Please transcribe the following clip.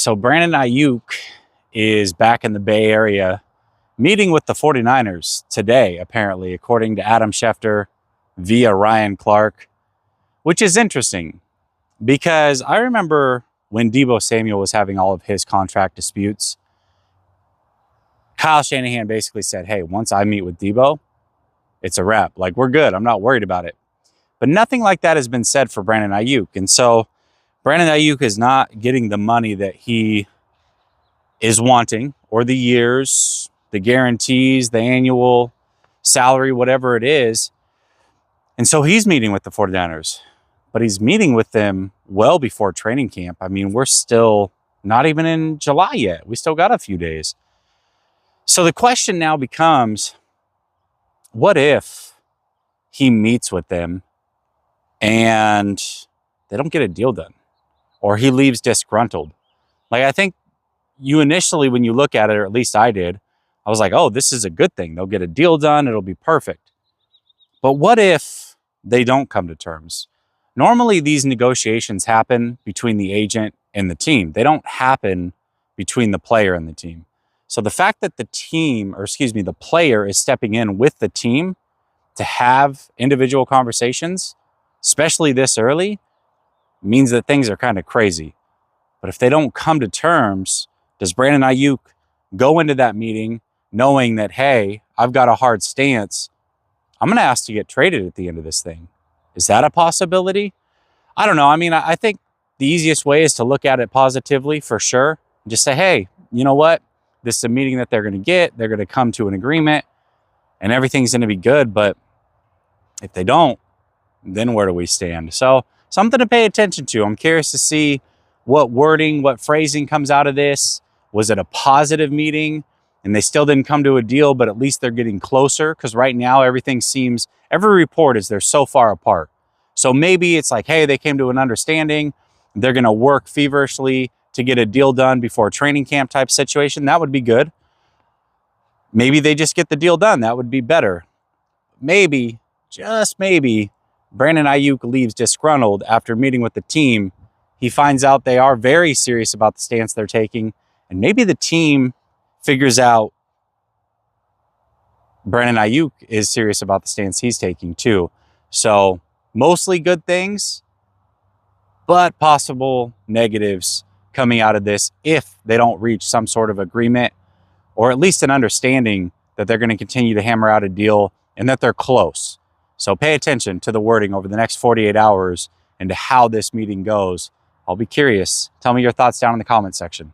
So Brandon Aiyuk is back in the Bay Area meeting with the 49ers today, apparently, according to Adam Schefter via Ryan Clark, which is interesting because I remember when Deebo Samuel was having all of his contract disputes, Kyle Shanahan basically said, hey, once I meet with Deebo, it's a wrap. Like, we're good. I'm not worried about it. But nothing like that has been said for Brandon Aiyuk. And so Brandon Aiyuk is not getting the money that he is wanting, or the years, the guarantees, the annual salary, whatever it is. And so he's meeting with the 49ers, but he's meeting with them well before training camp. I mean, we're still not even in July yet. We still got a few days. So the question now becomes, what if he meets with them and they don't get a deal done, or he leaves disgruntled? Like, I think you initially, when you look at it, or at least I did, I was like, oh, this is a good thing. They'll get a deal done. It'll be perfect. But what if they don't come to terms? Normally, these negotiations happen between the agent and the team. They don't happen between the player and the team. So the fact that the player is stepping in with the team to have individual conversations, especially this early, means that things are kind of crazy. But if they don't come to terms, does Brandon Aiyuk go into that meeting knowing that, hey, I've got a hard stance, I'm going to ask to get traded at the end of this thing? Is that a possibility? I don't know. I mean, I think the easiest way is to look at it positively, for sure. And just say, hey, you know what? This is a meeting that they're going to get. They're going to come to an agreement and everything's going to be good. But if they don't, then where do we stand? So something to pay attention to. I'm curious to see what wording, what phrasing comes out of this. Was it a positive meeting and they still didn't come to a deal, but at least they're getting closer? Because right now, every report is they're so far apart. So maybe it's like, hey, they came to an understanding. They're going to work feverishly to get a deal done before training camp type situation. That would be good. Maybe they just get the deal done. That would be better. Maybe, just maybe, Brandon Aiyuk leaves disgruntled after meeting with the team. He finds out they are very serious about the stance they're taking. And maybe the team figures out Brandon Aiyuk is serious about the stance he's taking too. So mostly good things, but possible negatives coming out of this if they don't reach some sort of agreement, or at least an understanding that they're going to continue to hammer out a deal and that they're close. So pay attention to the wording over the next 48 hours and to how this meeting goes. I'll be curious. Tell me your thoughts down in the comment section.